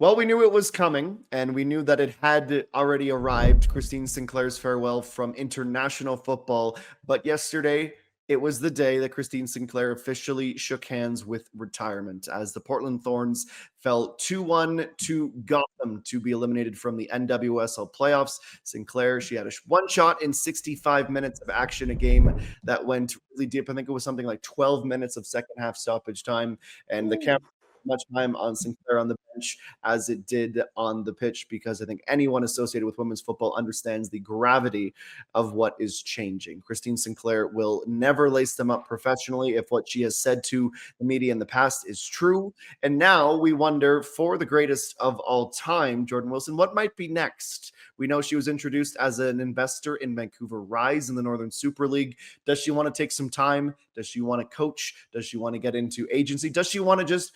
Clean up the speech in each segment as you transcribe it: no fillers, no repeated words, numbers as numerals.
Well, we knew it was coming, and we knew that it had already arrived. Christine Sinclair's farewell from international football. But yesterday, it was the day that Christine Sinclair officially shook hands with retirement as the Portland Thorns fell 2-1 to Gotham to be eliminated from the NWSL playoffs. Sinclair, she had one shot in 65 minutes of action, a game that went really deep. I think it was something like 12 minutes of second half stoppage time, and the camera much time on Sinclair on the bench as it did on the pitch, because I think anyone associated with women's football understands the gravity of what is changing. Christine Sinclair will never lace them up professionally if what she has said to the media in the past is true. And now we wonder, for the greatest of all time, Jordan Wilson, what might be next? We know she was introduced as an investor in Vancouver Rise in the Northern Super League. Does she want to take some time? Does she want to coach? Does she want to get into agency? Does she want to just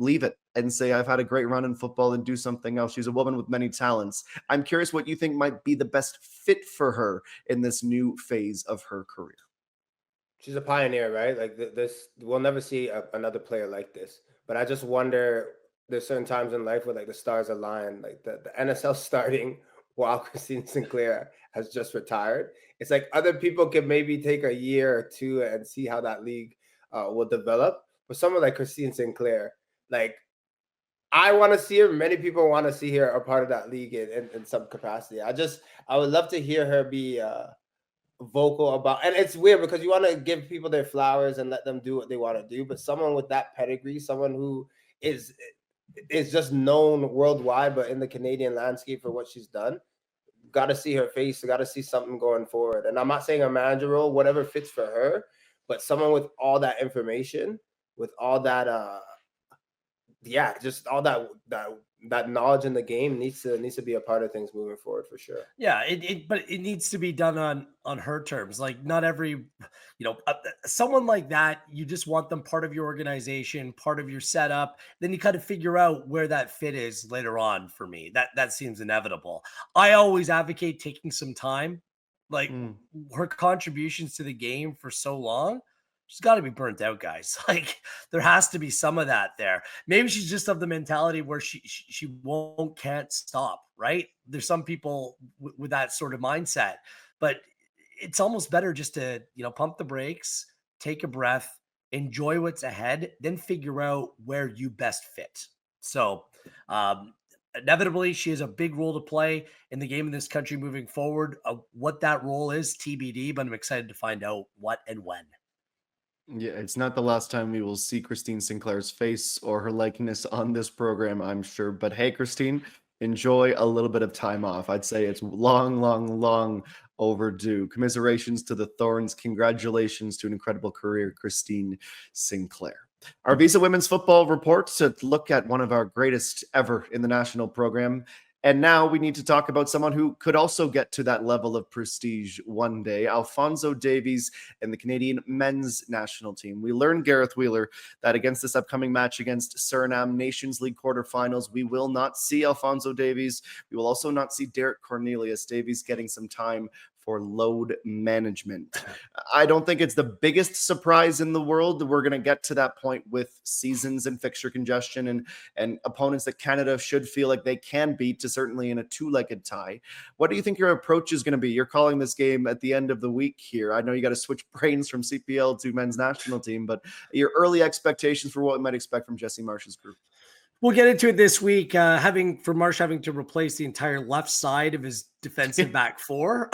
leave it and say, I've had a great run in football and do something else? She's a woman with many talents. I'm curious what you think might be the best fit for her in this new phase of her career. She's a pioneer, right? Like this, we'll never see another player like this. But I just wonder, there's certain times in life where like the stars align, like the NSL starting while Christine Sinclair has just retired. It's like other people can maybe take a year or two and see how that league will develop. But someone like Christine Sinclair, like I want to see her. Many people want to see her a part of that league in some capacity. I would love to hear her be vocal about, and it's weird because you want to give people their flowers and let them do what they want to do, but someone with that pedigree, someone who is just known worldwide, but in the Canadian landscape for what she's done, got to see her face, got to see something going forward. And I'm not saying a manager role, whatever fits for her, but someone with all that information, with all that just all that knowledge in the game needs to be a part of things moving forward for sure. Yeah, but it needs to be done on her terms. Like not every, someone like that, you just want them part of your organization, part of your setup. Then you kind of figure out where that fit is later on. For me, that seems inevitable. I always advocate taking some time. Like her contributions to the game for so long, she's got to be burnt out, guys. Like there has to be some of that there. Maybe she's just of the mentality where she can't stop, right? There's some people with that sort of mindset, but it's almost better just to, pump the brakes, take a breath, enjoy what's ahead, then figure out where you best fit. So, inevitably, she has a big role to play in the game in this country moving forward. What that role is, TBD, but I'm excited to find out what and when. Yeah, it's not the last time we will see Christine Sinclair's face or her likeness on this program, I'm sure. But hey, Christine, enjoy a little bit of time off. I'd say it's long, long, long overdue. Commiserations to the Thorns. Congratulations to an incredible career, Christine Sinclair. Our Visa Women's Football report to look at one of our greatest ever in the national program. And now we need to talk about someone who could also get to that level of prestige one day, Alphonso Davies and the Canadian men's national team. We learned, Gareth Wheeler, that against this upcoming match against Suriname Nations League quarterfinals, we will not see Alphonso Davies. We will also not see Derek Cornelius. Davies getting some time for load management. I don't think it's the biggest surprise in the world that we're going to get to that point with seasons and fixture congestion and opponents that Canada should feel like they can beat, to certainly in a two-legged tie. What do you think your approach is going to be? You're calling this game at the end of the week here. I know you got to switch brains from CPL to men's national team, but your early expectations for what we might expect from Jesse Marsh's group. We'll get into it this week. Marsh having to replace the entire left side of his defensive back four.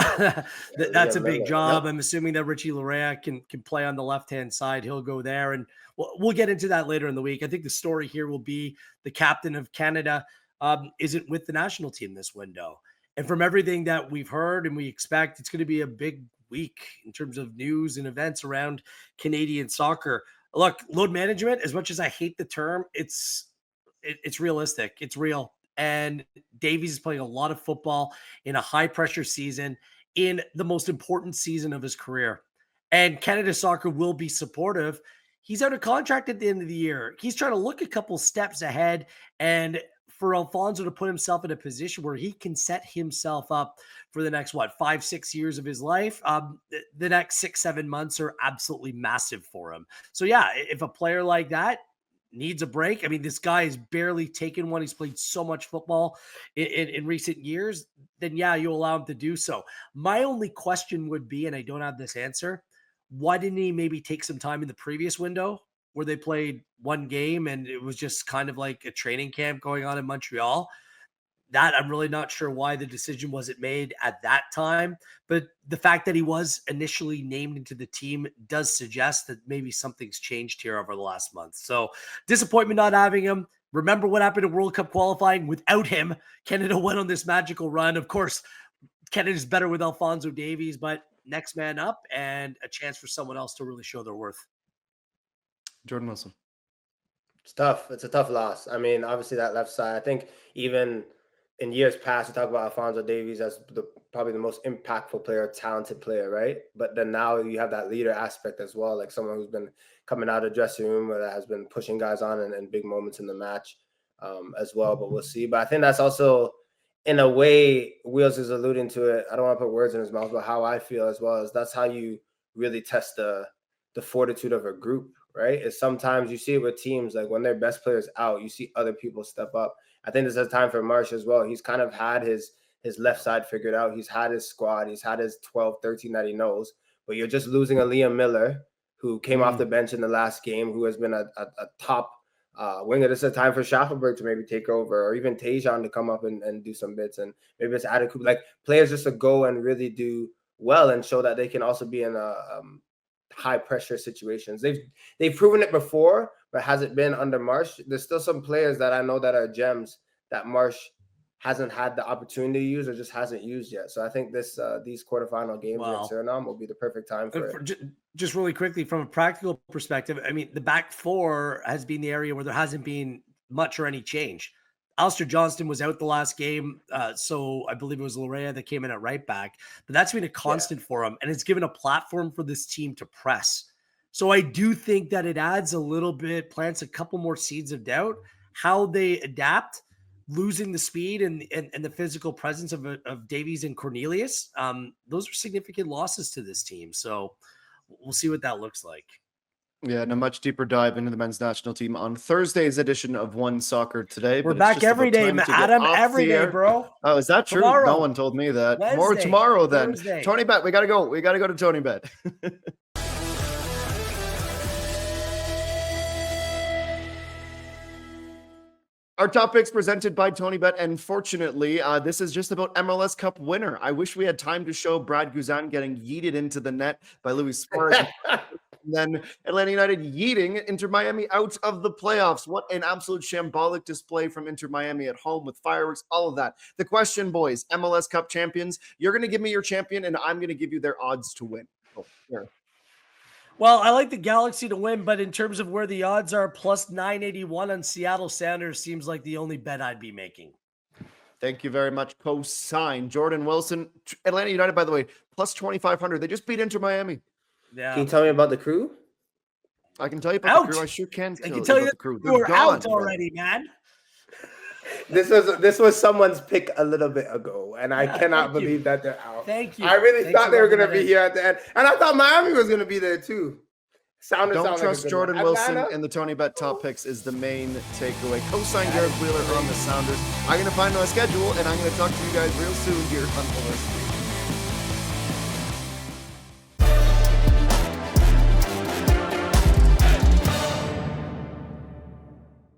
That's a big job. Yep. I'm assuming that Richie Larea can play on the left-hand side. He'll go there, and we'll get into that later in the week. I think the story here will be the captain of Canada isn't with the national team this window. And from everything that we've heard and we expect, it's going to be a big week in terms of news and events around Canadian soccer. Look, load management, as much as I hate the term, it's realistic. It's real. And Davies is playing a lot of football in a high pressure season, in the most important season of his career. And Canada Soccer will be supportive. He's out of contract at the end of the year. He's trying to look a couple steps ahead, and for Alphonso to put himself in a position where he can set himself up for the next, 5-6 years of his life. The next 6-7 months are absolutely massive for him. So yeah, if a player like that needs a break. I mean, this guy has barely taken one. He's played so much football in recent years. Then yeah, you allow him to do so. My only question would be, and I don't have this answer, why didn't he maybe take some time in the previous window where they played one game and it was just kind of like a training camp going on in Montreal? That I'm really not sure why the decision wasn't made at that time. But the fact that he was initially named into the team does suggest that maybe something's changed here over the last month. So disappointment not having him. Remember what happened in World Cup qualifying without him. Canada went on this magical run. Of course, Canada's better with Alphonso Davies, but next man up and a chance for someone else to really show their worth. Jordan Wilson. It's tough. It's a tough loss. I mean, obviously that left side, I think even in years past, we talk about Alphonso Davies as probably the most impactful player, talented player, right? But then now you have that leader aspect as well, like someone who's been coming out of the dressing room or that has been pushing guys on in big moments in the match as well. But we'll see. But I think that's also, in a way, Wheels is alluding to it. I don't want to put words in his mouth, but how I feel as well is that's how you really test the fortitude of a group, right? Is sometimes you see it with teams, like when their best player's out, you see other people step up. I think this is a time for Marsh as well. He's kind of had his left side figured out. He's had his squad. He's had his 12, 13 that he knows. But you're just losing a Liam Miller who came off the bench in the last game, who has been a top winger. This is a time for Schaffelberg to maybe take over, or even Tejan to come up and do some bits. And maybe it's adequate, like players just to go and really do well and show that they can also be in a high pressure situations. They've proven it before, but has it been under Marsh? There's still some players that I know that are gems that Marsh hasn't had the opportunity to use or just hasn't used yet. So I think these quarterfinal games against Suriname will be the perfect time for it. Just really quickly, from a practical perspective, I mean, the back four has been the area where there hasn't been much or any change. Alistair Johnston was out the last game, so I believe it was Larea that came in at right back. But that's been a constant for him, and it's given a platform for this team to press. So I do think that it adds a little bit, plants a couple more seeds of doubt. How they adapt, losing the speed and the physical presence of Davies and Cornelius, those are significant losses to this team. So we'll see what that looks like. Yeah, and a much deeper dive into the men's national team on Thursday's edition of One Soccer Today. We're back every day, Adam, every day, bro. Oh, is that true? Tomorrow. No one told me that. Wednesday, More tomorrow then. Thursday. TonyBet, we got to go. We got to go to TonyBet. Our top picks presented by TonyBet, and fortunately, this is just about MLS Cup winner. I wish we had time to show Brad Guzan getting yeeted into the net by Luis Suarez. And then Atlanta United yeeting Inter Miami out of the playoffs. What an absolute shambolic display from Inter Miami at home with fireworks, all of that. The question, boys, MLS Cup champions, you're going to give me your champion, and I'm going to give you their odds to win. Oh, here. Well, I like the Galaxy to win, but in terms of where the odds are, plus 981 on Seattle Sounders seems like the only bet I'd be making. Thank you very much. Co-sign. Jordan Wilson. Atlanta United, by the way, plus 2,500. They just beat Inter Miami. Yeah. Can you tell me about the crew? I can tell you about the crew. I sure can. I can tell you the crew. We're out already, man. This was someone's pick a little bit ago, and I cannot believe that they're out. Thank you. I really thought they were going to be here at the end, and I thought Miami was going to be there too. Don't trust Jordan Wilson in the TonyBet top picks is the main takeaway. Co-sign Garrett Wheeler on the Sounders. I'm going to find my schedule, and I'm going to talk to you guys real soon here on OSB.